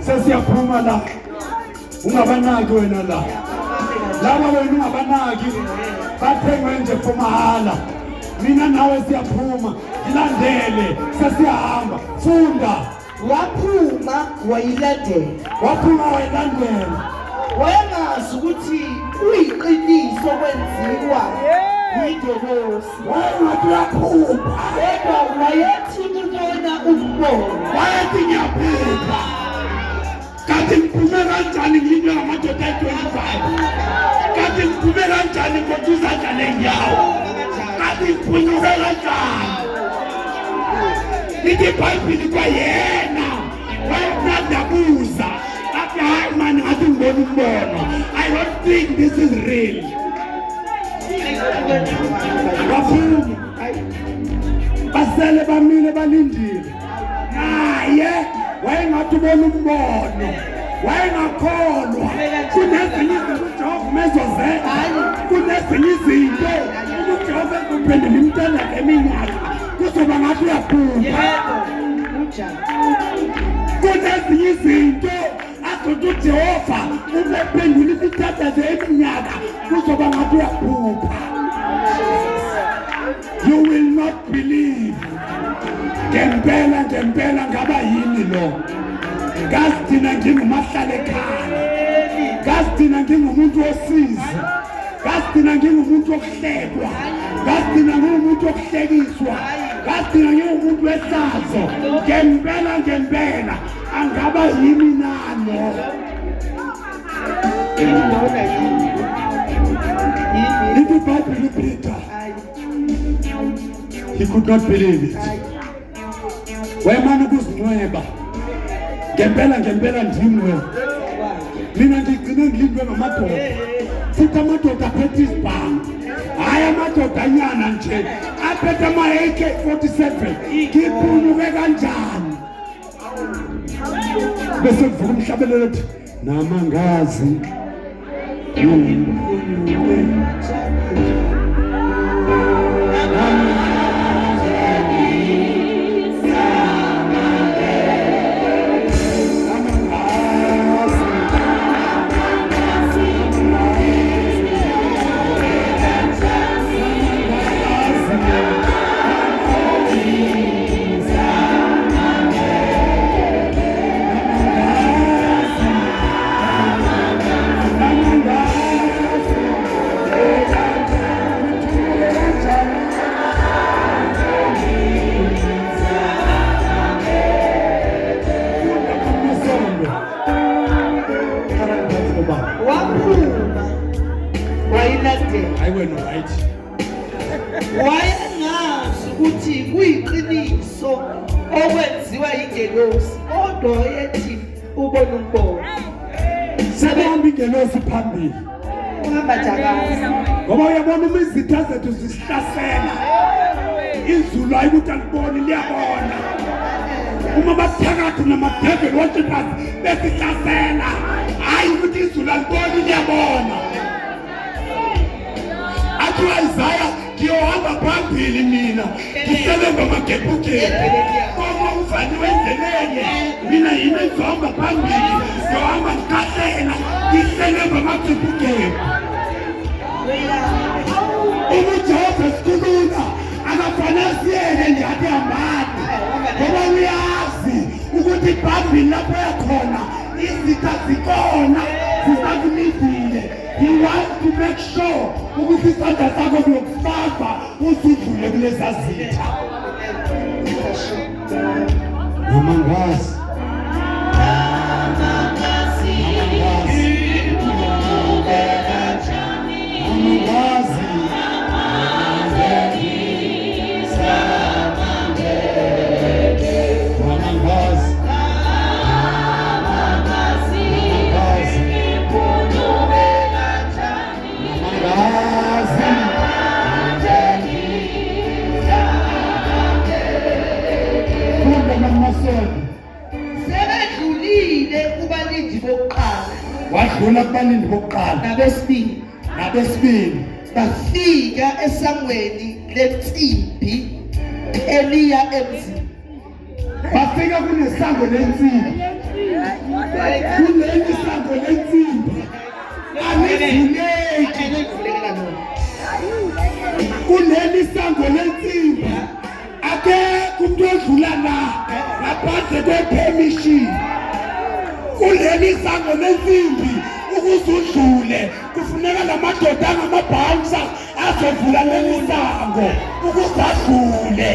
S2: Sesiyaphuma la. Ungabanaki wena la. Laba wena ungabanaki. Bathengwe nje mahala. Mina nawe siyaphuma. Ilandele. Sesiyahamba. Funda.
S3: Waphuma wayilandela.
S2: Waphuma wayilandela.
S3: Wayengazi ukuthi kuyiqiniso kwenziwa yingelosi.
S2: Wayengathi uyaphupha.
S3: Kodwa wayethi ukubona umbono.
S2: Wayethi ngiyaphupha. Kanti ngiphume kanjani ngilinywe ngamadoda ayi-25? Kanti ngiphume kanjani ngotuzandla nenyawo? Kanti ngiphunyuke kanjani? Lithi iBhayibheli kwayena wayenandabuza athi hayi mani ngathi ngibona umbono. I don't think this is real. Baphuma basele bamile balindile. Naye wayengathi ubona umbono. Wayengakholwa. Kunezinye izinto uJehova mezozeka. Kunezinye izinto uJehova ekuphendula imntana eminyaka kuzoba ngathi uyaphupha.
S3: Yebo, unjani?
S2: Kunezinye izinto azothi uJehova uphendula imithandazo eminyaka kuzoba ngathi uyaphupha. You will not believe. Ngempela ngaba yini lo? Ngazi thina ngingumahlala ekhaya. Ngazi thina ngingumuntu osiza. Ngazi thina ngingumuntu okuhlekwa. Ngazi thina ngingumuntu okuhlekiswa. Ngazi thina ngingumuntu wehlazo. Ngempela angaba yimi nano.
S3: Ngibona yini?
S2: Lithi iBhayibheli Peter. He could not believe it. Wayemana ukuzinweba. Ngempela ndimwe. Mina ngigcine ngilindwe ngamadoda. Futhi amadoda aphethe izibhamu. Hayi amadoda anyana nje. Aphethe ama-AK-47. Ngiphunyuke kanjani? Bese kuvuka umhlabelelo ethi namangazi.
S3: Waphuma wayilandela.
S2: Hayi wena right.
S3: Wayengazi ukuthi kuyiqiniso okwenziwa yingelosi. Kodwa wayethi ubona umbono.
S2: Sebehamba ingelosi phambili.
S3: Uhamba jakaza.
S2: Ngoba uyabona uma izitha zethu zisihlasela. Izulu ayikuthi aliboni liyabona. Uma bathakathi namadevil worshippers besihlasela. Hayi ukuthi izulu aliboni liyabona. Athi Isaiah ngiyohamba phambili mina ngisebenza amagebhugebhu koma uvaliwe endleleni mina yini engizohamba phambili ngiyohamba ngikahlela ngisebenza amagebhugebhu uJehova sikhuluma akafanele siyele nje athi hambani ngoba uyazi ukuthi phambili lapho yakhona izitha zikhona zisakulindile. He wants to make sure ukuthi isandla sakho kuyokufaka usudlule kuleza zitha. Amangazi
S3: sebedlulile kubalindi bokuqala
S2: wadlula kubalindi bokuqala nabesibili
S3: bafika esangweni lensimbi eliya emzini.
S2: bafika kunesango lensimbi kuleli sango lensimbi alivuleki kuleli sango lensimbi akekho umuntu odlula la ngaphandle kwe-permission kuleli sango lensimbi ukuze udlule kufuneka lamadoda angamabhansa azovula leli sango ukuze adlule.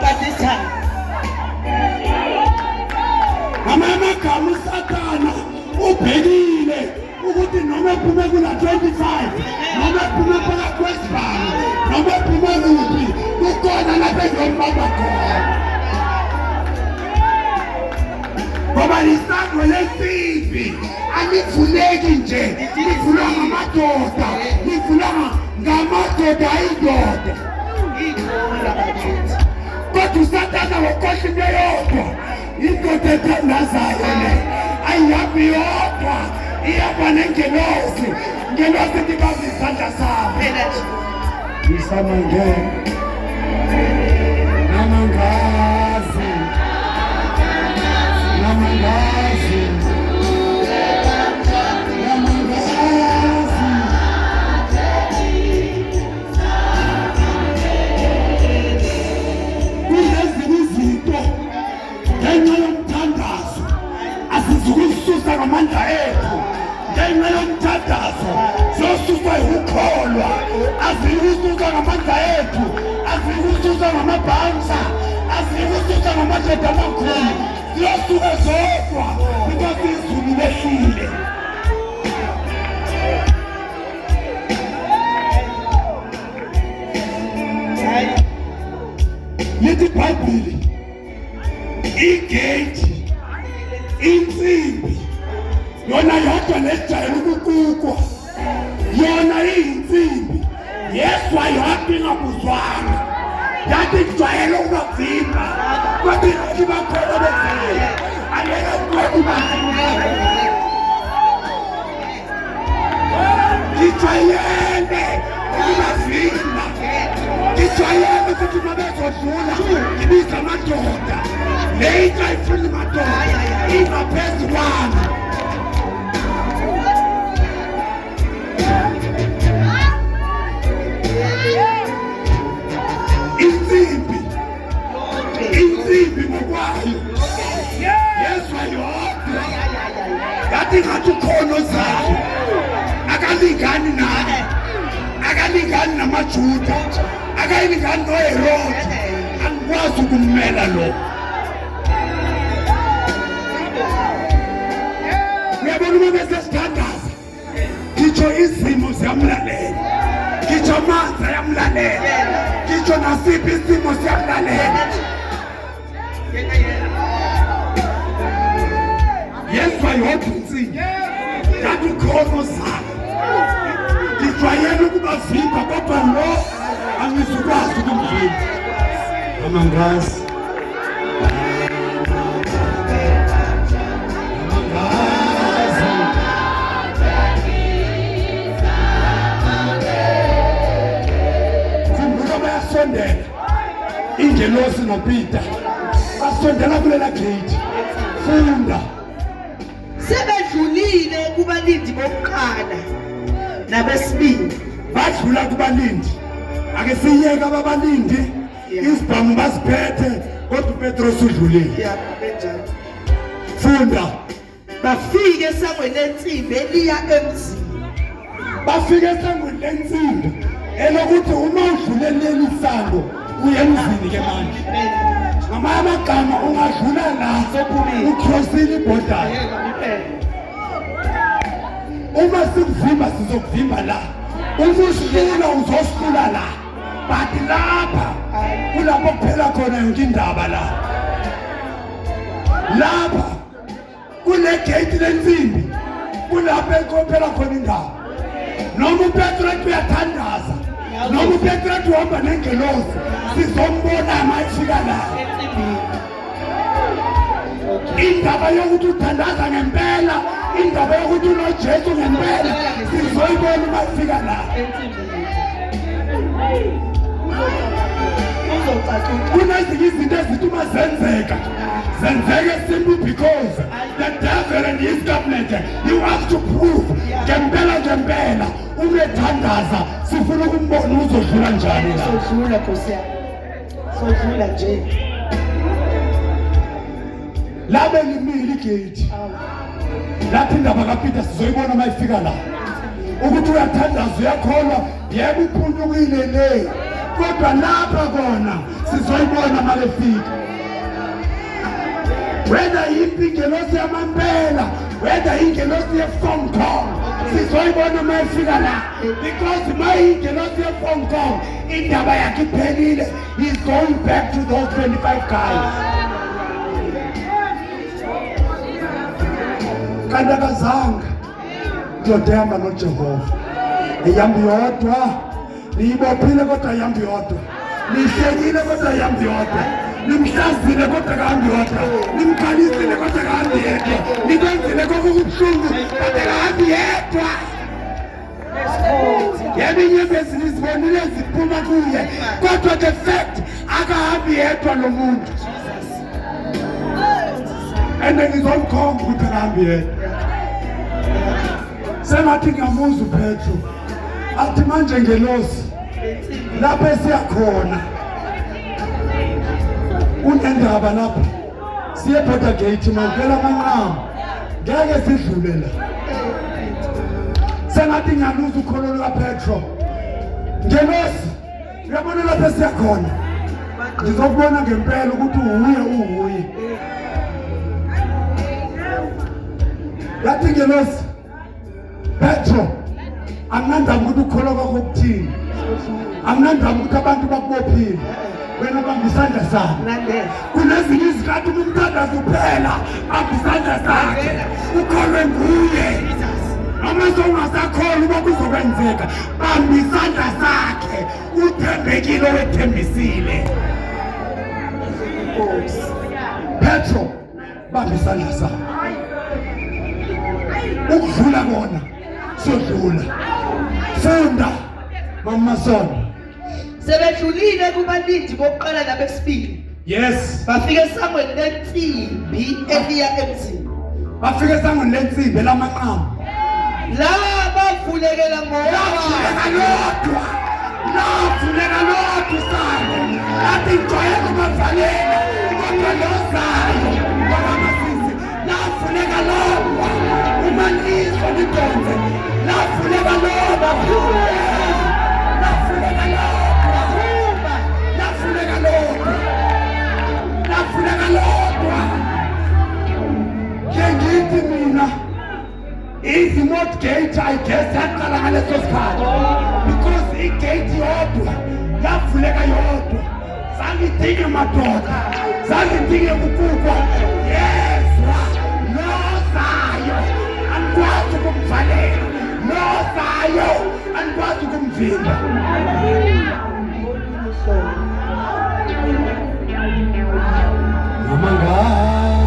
S3: But this time
S2: amagama uSathana ubhekile ukuthi noma ephume kula 25 noma ephume phakathi kwesibhalo noma ephume kuphi kukhona lapho ezombamba khona ngoba lisango lensimbi alivuleki nje livulwa ngamadoda ayindoda kodwa uSathana wakhohlwa into yodwa indoda ethandazayo le ayihambi yodwa ihamba nengelosi libamba isandla sami isamangena namangazi asizukususa ngamandla ethu ngenxa yomthandazo siyosuswa yikukholwa azikususa ngamandla ethu azikususa ngamabhansa azikususa ngamadoda amakhulu siyosuka zodwa because izulu lehlile. lithi iBhayibheli igate insimbi yona yodwa lejayela ukukukwa yona iyinsimbi yeswa yodwa ingabuzwanga yathi kujwayele ukuvimba kodwa ingathi bakhona bezile angeke ukwazi ngijwayele ukuvimba ngijwayele ukuthi mabezodlula ngibiza amadoda leyinto ayifuni madoda ingaphezu kwami. insimbi ngokwayo yezwa yodwa yathi ngathi ukhono zayo akalingani naye akalingani namaJuda akalingani noHerodi angikwazi ukummela lo. uyabona uma besesithandaza ngitsho izimo ziyamlalela ngitsho amanzi ayamlalela ngitsho nasiphi isimo siyamlalela. yezwa yodwa insimbi yathi ukhono zayo ngijwayele ukubavimba kodwa lo angizukwazi ukumvimba. amangazi yasondela ingelosi noPeter basondela kulela gate funda
S3: sebedlulile kubalindi bokuqala nabesibili
S2: badlula kubalindi ake siyeke ababalindi isibhamu basiphethe kodwa uPetros udlulile
S3: benjani
S2: funda
S3: bafike esangweni lensimbi eliya emzini
S2: bafike esangweni lensimbi elokuthi uma udluleleli isango uye emzini ke manje ngamanye amagama ungadlula la ucrossile iborders uma sikuvimba sizokuvimba la uma usilula uzosilula la but lapha kulapho kuphela khona yonke indaba lapha kule gate lensimbi kulapho ekophela khona indaba noma uPetros uyathandaza noma uPetros uhamba nengelosi sizombona amafika la indaba yokuthi uthandaza ngempela indaba yokuthi unoJesu ngempela sizoyibona mafika la kunezinye izinto ezithi uma zenzeka simply because the devil and his government you have to prove ngempela umethandaza sifuna ukumbona uzodlula njani la
S3: sodlula Nkosi yami sodlula nje
S2: labe limile igate lapho indaba kaPeter sizoyibona mayifika la ukuthi uyathandaza uyakholwa yebo uphunyukile le kodwa lapha kona sizoyibona malefika whether ingelosi yamampela whether ingelosi yeFong Kong sizoyibona mayifika la because mayingelosi yeFong Kong indaba yakhe iphelile he's going back to those 25 guys kanti akazanga ndoda ehamba noJehova eyambi yodwa niyibophile kodwa yambi yodwa nihlekile kodwa yambi yodwa nimhlazile kodwa kahambi yodwa nimkhalisile kodwa kahambi yedwa nikwenzile kokubuhlungu kodwa kahambi yedwa yebo inyembezi nizibonile ziphuma kuye kodwa the fact akahambi yedwa lo muntu and then ngizomkhomba ukuthi akahambi yedwa sengathi ngiyamuzwa uPetro athi manje ngelosi lapha esiyakhona unendaba lapha siye border gate mangela amanqamu ngeke sidlule la sengathi ngiyaluza ukholo lukaPetro ngelosi uyabona lapha esiyakhona ngizokubona ngempela ukuthi uhuye yathi ngelosi Petro anginandaba ukuthi ukholo kwakho ukuthini anginandaba ukuthi abantu bakubophile wena bamba isandla sakhe kunezinye izikhathi umthandazo kuphela bamba isandla sakhe ukholwe nguye noma songasakholwa uba kuzokwenzeka bamba isandla sakhe uthembekile owethembisile Petro bamba isandla sakhe ukudlula kona sodlula funda mama Masondo
S3: sebedlulile kubalindi bokuqala nabesibili
S2: yes
S3: bafika esangweni lensimbi eliya emzini
S2: bafika esangweni lensimbi lamanqamu
S3: la bavulekela
S2: lodwa sane lathi joyela kubavalele kodwa lozayo kwamasisi lafuleka lodwa umaniso lidonze lafuleka lodwa ngithi mina izimoto gate I guess yaqala ngaleso sikhathi because igate yodwa yavuleka yodwa sangidinge madoda sangidinge ukukwa yezwa nozayo anikwazi ukumvalela nozayo anikwazi ukumvimba Amangazi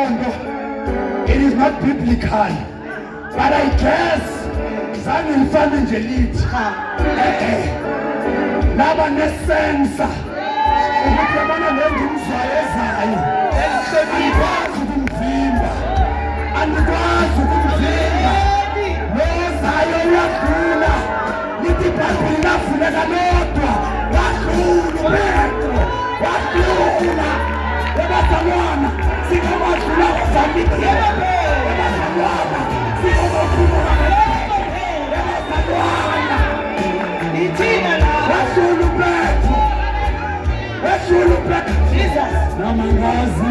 S2: isonto. It is not biblical. But I guess zange ngifane nje lithi. Laba nesensa. Ukuthi yabona le ngimzwayo ezayo. Andikwazi ukumvimba. Andikwazi ukumvimba. Lozayo uyadlula. Lithi iBhayibheli lavuleka lodwa. Wadlula uPetro. Wadlula. Ebazalwana singamadlula kuvamile. Ebazalwana singamadlula. Ebazalwana. Ithina la. Wadlula uPetro. Wadlula uPetro. Jesus. Namangazi.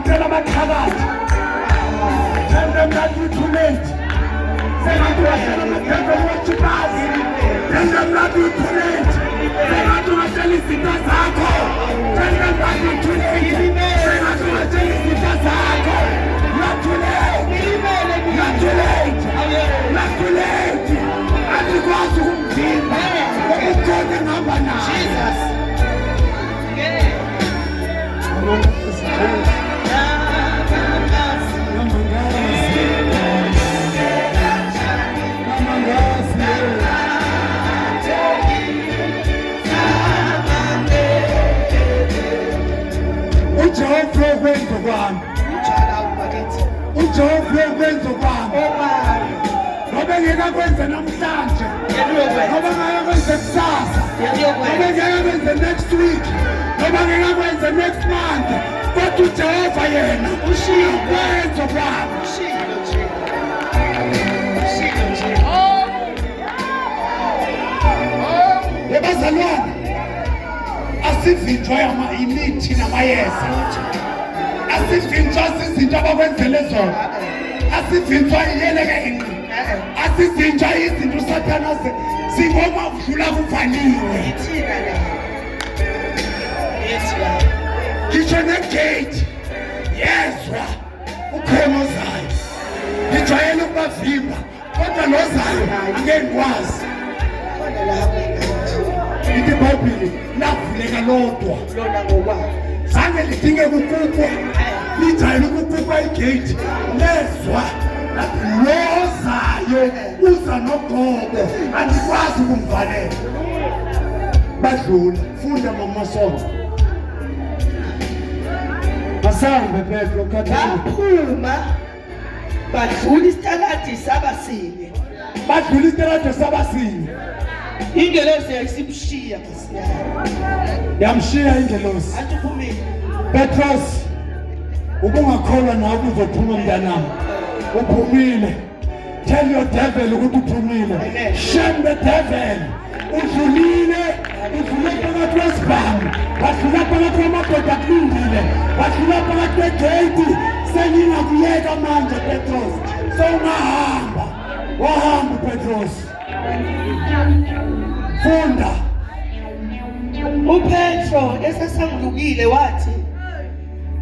S2: Tell them about tell them that you're too late. Say not to tell them what you pass. Tell them that you're too late. Say not to tell us it does happen. Tell them that you're too late. Say not to tell us it does happen. You're too late. You're too late. You're too late. And you go to him. It's going to happen now. Jesus. Ujehova wenza kwami. Ujehova wenza kwami. Ngoba ngeke kwenze namhlanje. Ngoba ngeke kwenze kusasa. Ngoba ngeke kwenze next week. Ngoba ngeke kwenze next month. Kodwa uJehova yena ushiyenza kwami. Yebazalwana asivinjwa imithi namayeza. Asivinjwa izinto abakwenzele zona. Asivinjwa iyeleke ingqi. Asivinjwa izinto uSathane singoma kudlula kuvaliwe. Ngisho negate yezwa ukhona ozayo. Ngijwayele ukubavimba kodwa lozayo angeke ngikwazi. Ithi iBhayibheli lavuleka lodwa.
S3: Lona ngokwakhe.
S2: Zange lidinge ukukukwa. Lijayele ukukukwa igate. Lezwa lathi lozayo uza nogogo. Andikwazi ukumvalela. Badlula. Funda mama Sonto. Masambe Petro kathini.
S3: Baphuma. Badlula isitaladi sabasine.
S2: Badlula isitaladi sabasine.
S3: Ingelosi yayisimshiya masiyana.
S2: Yamshiya ingelosi.
S3: Athi uphumile.
S2: Petros, ubungakholwa nawe uzophuma mntanami. Uphumile. Tell your devil ukuthi uphumile. Shame the devil. Udlulile. Udlule phakathi kwesibhamu. Wadlula phakathi kwamadoda akulungile. Wadlula phakathi kwegate. Sengingakuyeka manje Petros. Sowungahamba. Wahamba Petros. Funda.
S3: uPetro esesangulukile wathi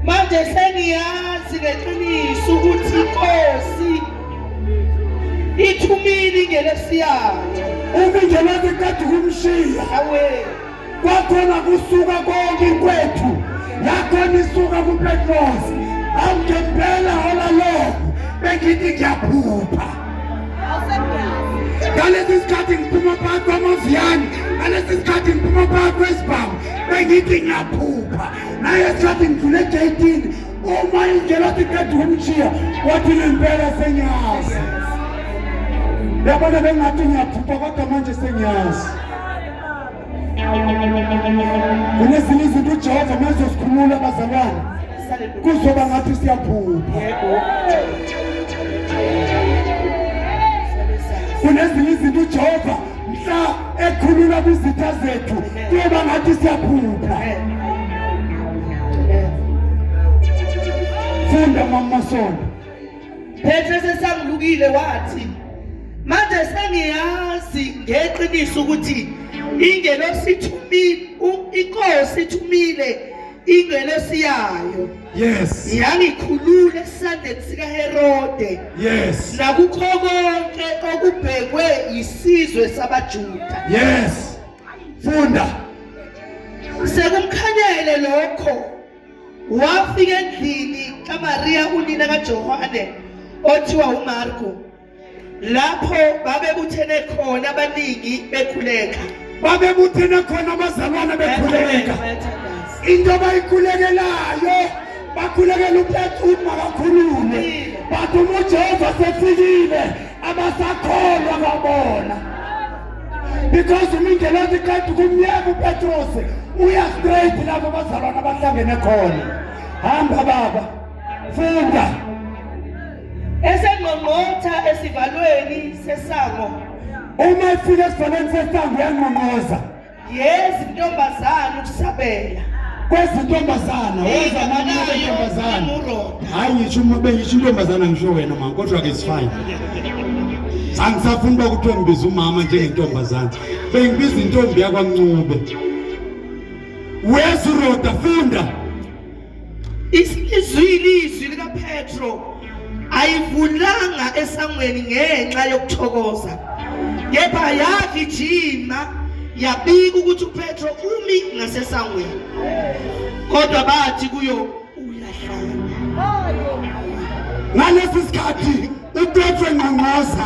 S3: manje sengiyazi ngeqiniso ukuthi inkosi ithumile ingelosi yayo.
S2: Ingelosi kade kumshiya.
S3: Awe
S2: kwakhona kusuka konke kwethu yakhona isuka kuPetros. Awungempela hola lokho bengithi ngiyaphupha. Ngalesi sikhathi ngiphuma phakathi kwamaviyani, ngalesi sikhathi ngiphuma phakathi kwesibhamu, bengithi ngiyaphupha. Naye sikhathi ngidlule egeyitini, uma ingelosi iqeda ukumshiya, wathi ngempela sengiyazi. Yabona bengathi ngiyaphupha kodwa manje sengiyazi. Kunezinye izinto uJehova mazosikhulula abazalwane, kuzoba ngathi siyaphupha. Kunezinye izinto uJehova mhla ekhulula kwizitha zethu kuyoba ngathi siyaphupha. Funda mama Sonto.
S3: Petro sesangulukile wathi manje sengiyazi ngeqiniso ukuthi ingelosi ithumile inkosi ithumile ingelosi yayo
S2: Yes.
S3: yangikhulula esandleni sikaHerode
S2: Yes.
S3: nakukho konke okubhekwe isizwe sabaJuda.
S2: Yes. Funda.
S3: Sekumkhanyele lokho wafika endlini kaMaria unina kaJohane othiwa uMarko, lapho babebuthene khona abaningi bekhuleka.
S2: Babebuthene khona abazalwane bekhuleka. Into abayikhulekelayo bakhulekela uPetru ukuthi makakhulume. Bathi uJehova sefikile abasakholwa ngabona. Because umindlela eqeda kumnyeka uPetrus uya straight lapho abazalwane abahlangene khona. Hamba baba. Funda.
S3: Esengqongqotha esivalweni sesango.
S2: Uma efika esivalweni sesango uyanqonqoza.
S3: Yezi intombazana ukusabela.
S2: Kwezintombazana woza nani intombazana. Hayi ngisho uma bengisho intombazana ngisho wena mama kodwa ke sifine. Sangisafuna ukuthi ngibize umama njengentombazana. Bengibiza intombi yakwaNcube. Wesuroda funda.
S3: Izwi likaPetro ayivulanga esangweni ngenxa yokuthokoza. Kepha yagijima yabika ukuthi uPetro umi ngasesangweni. Kodwa bathi kuyo uyahlanya.
S2: Ngalesi sikhathi uPetro ngqonqoza.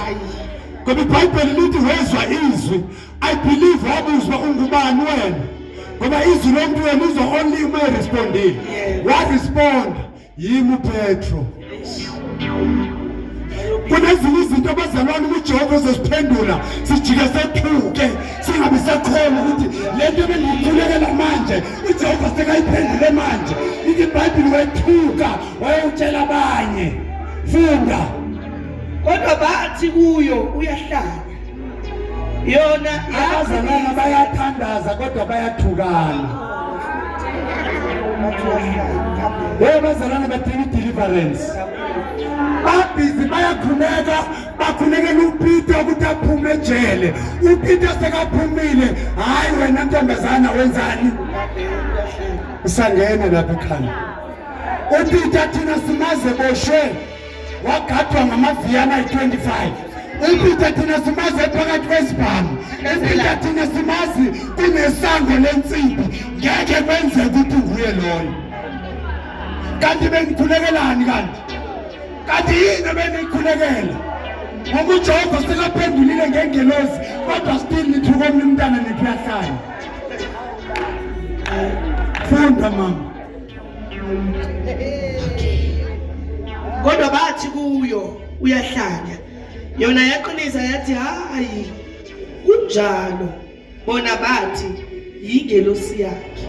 S2: Ngoba iBhayibheli lithi wezwa izwi. I believe wabuzwa ungubani wena. Ngoba izwi lomuntu wena uzwa only uma respondile. Wa respond yimi uPetro. Kunezinye izinto abazalwane uJehova uzosiphendula sijike sethuke singabe sakholwa ukuthi lento ebengikukhulekela manje uJehova sekayiphendule manje. Ithi iBhayibheli wethuka wayotshela abanye. Funda.
S3: Kodwa bathi kuyo uyahlanya. Yona
S2: abazalwane bayathandaza kodwa bayathukana. Abazalwane badinga deliverance. Babhizi bayakhuleka bakhulekela uPeter ukuthi aphume ejele. uPeter sekaphumile. Hayi wena ntombazana wenzani? Usangena lapha ekhaya. uPeter thina simaze boshwe wagadwa ngamaviyana ayi-25. uPeter thina simaze phakathi kwesibhamu. uPeter thina simazi kunesango lensimbi. Ngeke kwenzeke ukuthi nguye loyo. Kanti bengikhulekelani kanti? Kanti yini benikhulekela? Ngoba uJehova sekaphendulile ngengelosi kodwa still nithuka umntana nithi uyahlanya. Funda mama.
S3: Kodwa bathi kuyo uyahlanya. Yona yaqinisa yathi hayi kunjalo. Bona bathi yingelosi yakhe.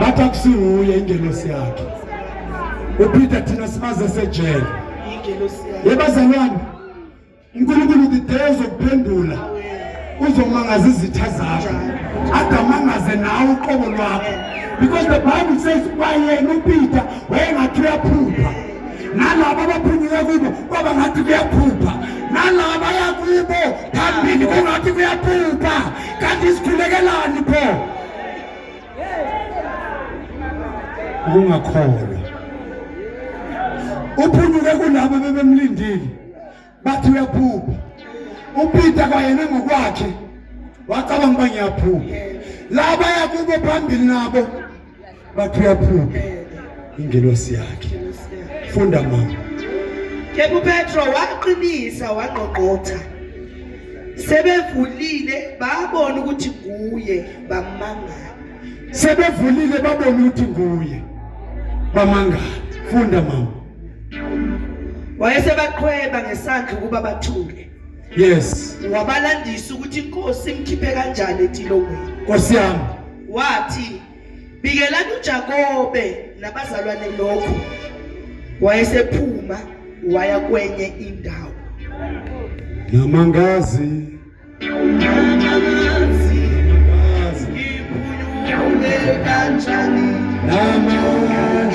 S2: Bathi akusihuye ingelosi yakhe. uPeter thina simaze sejele.
S3: Yingelosi yakhe.
S2: Yebazalwane uNkulunkulu uthi dezo kuphendula uzomangaza izitha zakho. Adamangaze nawe uqobo lwakho. Because the Bible says kwayena uPeter wayengathi uyaphupha. Nalabo abaphunyuka kubo kwaba ngathi kuyaphupha. Nalabo yakubo phambili kungathi kuyaphupha. Kanti sikhulekelani pho? Ungakholwa. Uphunyuke kulabo bebemlindile. Bathi uyaphupha. uPeter kwayena ngokwakhe wacabanga ukuba ngiyaphupha. Laba yakubo phambili nabo bathi uyaphupha. Ingelosi yakhe. Funda mama.
S3: Ke uPetro waqinisa wangqongqotha. Sebevulile babona ukuthi kuye bamangala.
S2: Sebevulile babona ukuthi nguye bamangala. Funda mama.
S3: Wayesebaqhweba ngesandla ukuba bathule.
S2: Yes.
S3: Wabalandisa ukuthi inkosi imkhiphe kanjani etilongweni.
S2: Nkosi yami.
S3: Wathi bikelani uJakobe nabazalwane lokho. Wayesephuma waya kwenye indawo.
S2: Namangazi.
S3: Ipunyuke kanjani.
S2: Namangazi.